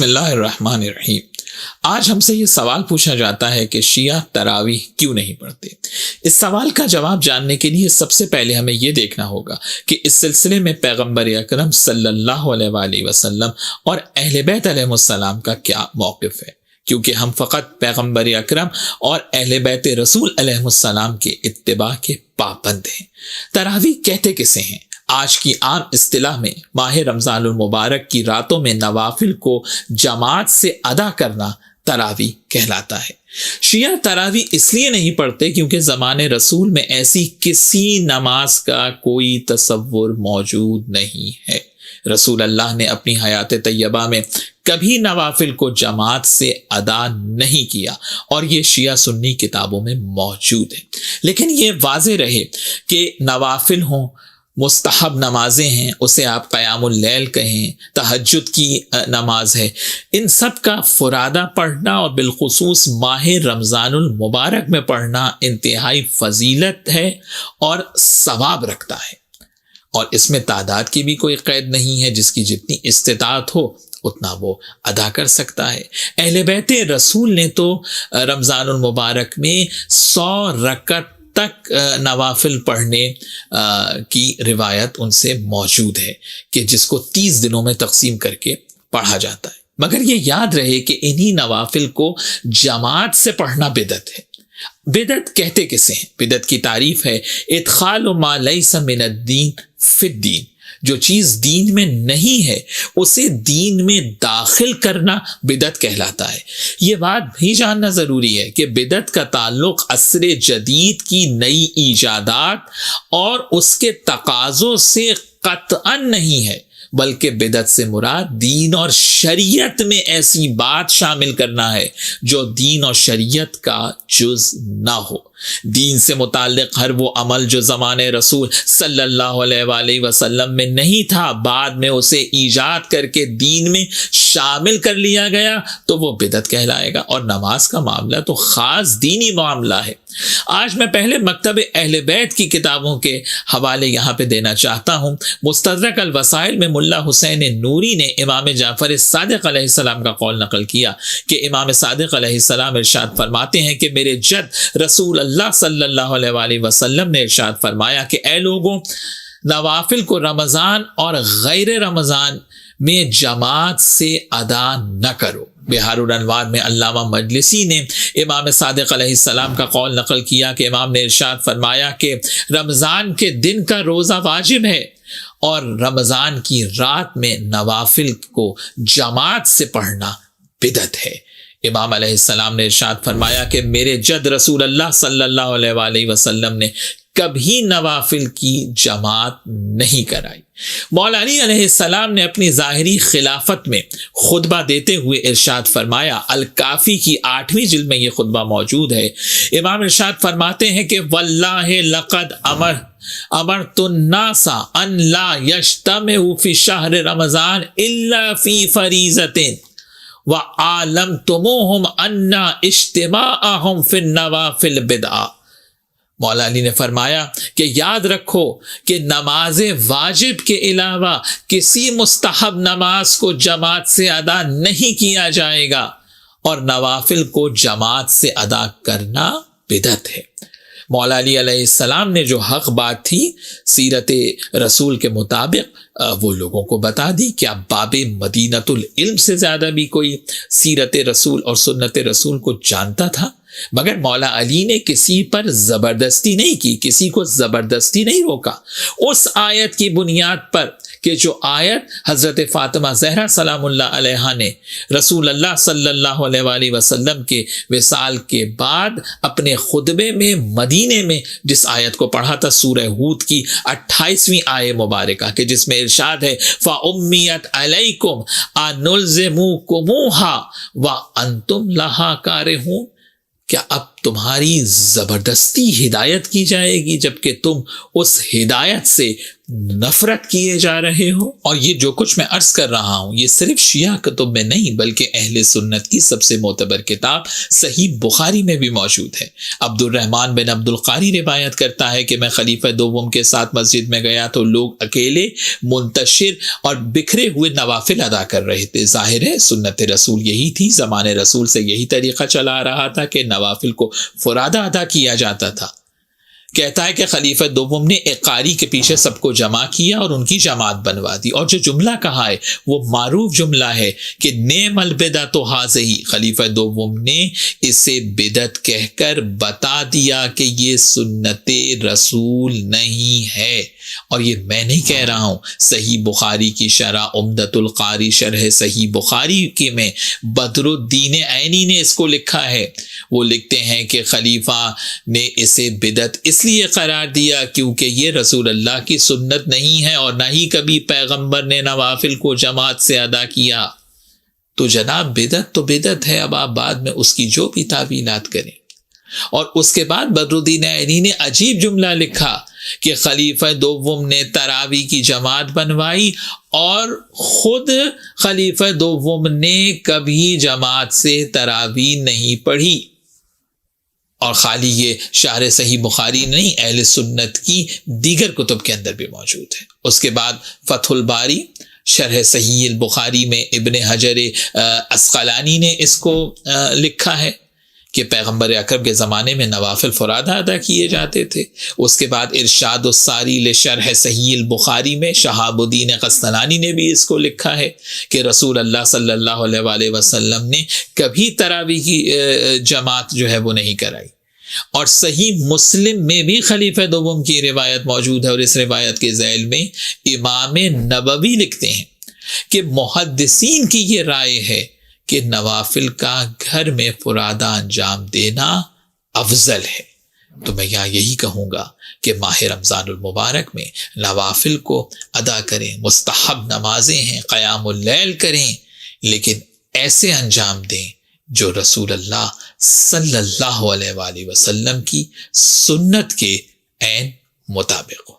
بسم اللہ الرحمن الرحیم۔ آج ہم سے یہ سوال پوچھا جاتا ہے کہ شیعہ تراویح کیوں نہیں پڑھتے؟ اس سوال کا جواب جاننے کے لیے سب سے پہلے ہمیں یہ دیکھنا ہوگا کہ اس سلسلے میں پیغمبر اکرم صلی اللہ علیہ وآلہ وسلم اور اہل بیت علیہ السلام کا کیا موقف ہے، کیونکہ ہم فقط پیغمبر اکرم اور اہل بیت رسول علیہ السلام کے اتباع کے پابند ہیں۔ تراویح کہتے کسے ہیں؟ آج کی عام اصطلاح میں ماہ رمضان المبارک کی راتوں میں نوافل کو جماعت سے ادا کرنا تراویح کہلاتا ہے۔ شیعہ تراویح اس لیے نہیں پڑھتے کیونکہ زمانے رسول میں ایسی کسی نماز کا کوئی تصور موجود نہیں ہے۔ رسول اللہ نے اپنی حیات طیبہ میں کبھی نوافل کو جماعت سے ادا نہیں کیا اور یہ شیعہ سنی کتابوں میں موجود ہے۔ لیکن یہ واضح رہے کہ نوافل ہوں، مستحب نمازیں ہیں، اسے آپ قیام اللیل کہیں، تہجد کی نماز ہے، ان سب کا فرادہ پڑھنا اور بالخصوص ماہ رمضان المبارک میں پڑھنا انتہائی فضیلت ہے اور ثواب رکھتا ہے، اور اس میں تعداد کی بھی کوئی قید نہیں ہے، جس کی جتنی استطاعت ہو اتنا وہ ادا کر سکتا ہے۔ اہل بیت رسول نے تو رمضان المبارک میں 100 رکعت تک نوافل پڑھنے کی روایت ان سے موجود ہے کہ جس کو 30 دنوں میں تقسیم کر کے پڑھا جاتا ہے۔ مگر یہ یاد رہے کہ انہی نوافل کو جماعت سے پڑھنا بدعت ہے۔ بدعت کہتے کسے ہیں؟ بدعت کی تعریف ہے ادخال ما لیس من الدین فی الدین، جو چیز دین میں نہیں ہے اسے دین میں داخل کرنا بدعت کہلاتا ہے۔ یہ بات بھی جاننا ضروری ہے کہ بدعت کا تعلق عصر جدید کی نئی ایجادات اور اس کے تقاضوں سے قطعاً نہیں ہے، بلکہ بدعت سے مراد دین اور شریعت میں ایسی بات شامل کرنا ہے جو دین اور شریعت کا جز نہ ہو۔ دین سے متعلق ہر وہ عمل جو زمانے رسول صلی اللہ علیہ وآلہ وسلم میں نہیں تھا، بعد میں اسے ایجاد کر کے دین میں شامل کر لیا گیا تو وہ بدعت کہلائے گا، اور نماز کا معاملہ تو خاص دینی معاملہ ہے۔ آج میں پہلے مکتب اہل بیت کی کتابوں کے حوالے یہاں پہ دینا چاہتا ہوں۔ مستدرک الوسائل میں ملا حسین نوری نے امام جعفر صادق علیہ السلام کا قول نقل کیا کہ امام صادق علیہ السلام ارشاد فرماتے ہیں کہ میرے جد رسول اللہ صلی اللہ علیہ وآلہ وسلم نے ارشاد فرمایا کہ اے لوگوں، نوافل کو رمضان اور غیر رمضان میں جماعت سے ادا نہ کرو۔ بہار الانوار میں علامہ مجلسی نے امام صادق علیہ السلام کا قول نقل کیا کہ امام نے ارشاد فرمایا کہ رمضان کے دن کا روزہ واجب ہے اور رمضان کی رات میں نوافل کو جماعت سے پڑھنا بدعت ہے۔ امام علیہ السلام نے ارشاد فرمایا کہ میرے جد رسول اللہ صلی اللہ علیہ وآلہ وسلم نے کبھی نوافل کی جماعت نہیں کرائی۔ مولا علی علیہ السلام نے اپنی ظاہری خلافت میں خطبہ دیتے ہوئے ارشاد فرمایا، الکافی کی 8ویں جلد میں یہ خطبہ موجود ہے۔ امام ارشاد فرماتے ہیں کہ واللہ لقد امرت الناس ان لا یجتمعوا فی شہر رمضان الا فی فریضۃ وعلمتموہم ان اجتماعہم فی النوافل بدعہ۔ مولا علی نے فرمایا کہ یاد رکھو کہ نماز واجب کے علاوہ کسی مستحب نماز کو جماعت سے ادا نہیں کیا جائے گا، اور نوافل کو جماعت سے ادا کرنا بدعت ہے۔ مولا علی علیہ السلام نے جو حق بات تھی سیرت رسول کے مطابق وہ لوگوں کو بتا دی۔ کیا باب مدینۃ العلم سے زیادہ بھی کوئی سیرت رسول اور سنت رسول کو جانتا تھا؟ مگر مولا علی نے کسی پر زبردستی نہیں کی، کسی کو زبردستی نہیں روکا۔ اس آیت کی بنیاد پر کہ جو آیت حضرت فاطمہ زہرا سلام اللہ علیہا نے رسول اللہ صلی اللہ علیہ وآلہ وسلم کے وصال کے بعد اپنے خطبے میں مدینے میں جس آیت کو پڑھا تھا، سورہ ہود کی 28ویں آیت مبارکہ، کہ جس میں ارشاد ہے فَأُمِّيَتْ عَلَيْكُمْ أَنُلْزِمُوكُمُوهَا وَأَنْتُمْ لَهَا كَارِهُونَ۔ کیا اب تمہاری زبردستی ہدایت کی جائے گی جبکہ تم اس ہدایت سے نفرت کیے جا رہے ہو؟ اور یہ جو کچھ میں عرض کر رہا ہوں یہ صرف شیعہ کتب میں نہیں بلکہ اہل سنت کی سب سے معتبر کتاب صحیح بخاری میں بھی موجود ہے۔ عبد الرحمن بن عبد القاری روایت کرتا ہے کہ میں خلیفہ دوم کے ساتھ مسجد میں گیا تو لوگ اکیلے، منتشر اور بکھرے ہوئے نوافل ادا کر رہے تھے۔ ظاہر ہے سنت رسول یہی تھی، زمانے رسول سے یہی طریقہ چلا آ رہا تھا کہ نوافل کو فرادہ ادا کیا جاتا تھا۔ کہتا ہے کہ خلیفہ دوم نے ایک قاری کے پیچھے سب کو جمع کیا اور ان کی جماعت بنوا دی، اور جو جملہ کہا ہے وہ معروف جملہ ہے کہ نعم البدعۃ ھذہ، خلیفہ دوم نے اسے بدعت کہہ کر بتا دیا کہ یہ سنت رسول نہیں ہے۔ اور یہ میں نہیں کہہ رہا ہوں، صحیح بخاری کی شرح عمدۃ القاری شرح صحیح بخاری کے میں بدر الدین عینی نے اس کو لکھا ہے۔ وہ لکھتے ہیں کہ خلیفہ نے اسے بدعت اس لیے قرار دیا کیونکہ یہ رسول اللہ کی سنت نہیں ہے اور نہ ہی کبھی پیغمبر نے نوافل کو جماعت سے ادا کیا۔ تو جناب بدعت تو بدعت ہے، اب آپ بعد میں اس کی جو بھی تعویلات کریں۔ اور اس کے بعد بدر الدین عینی نے عجیب جملہ لکھا کہ خلیفہ دوم نے تراویح کی جماعت بنوائی اور خود خلیفہ دوم نے کبھی جماعت سے تراویح نہیں پڑھی۔ اور خالی یہ شرح صحیح بخاری نہیں، اہل سنت کی دیگر کتب کے اندر بھی موجود ہے۔ اس کے بعد فتح الباری شرح صحیح البخاری میں ابن حجر عسقلانی نے اس کو لکھا ہے کہ پیغمبر اکرم کے زمانے میں نوافل فرادہ ادا کیے جاتے تھے۔ اس کے بعد ارشاد الساری لشرح صحیح البخاری میں شہاب الدین قسطلانی نے بھی اس کو لکھا ہے کہ رسول اللہ صلی اللہ علیہ وآلہ وسلم نے کبھی تراویح کی جماعت جو ہے وہ نہیں کرائی۔ اور صحیح مسلم میں بھی خلیفہ دوم کی روایت موجود ہے، اور اس روایت کے ذیل میں امام نبوی لکھتے ہیں کہ محدثین کی یہ رائے ہے کہ نوافل کا گھر میں فرادہ انجام دینا افضل ہے۔ تو میں یہی کہوں گا کہ ماہ رمضان المبارک میں نوافل کو ادا کریں، مستحب نمازیں ہیں، قیام اللیل کریں، لیکن ایسے انجام دیں جو رسول اللہ صلی اللہ علیہ وآلہ وسلم کی سنت کے عین مطابق ہو۔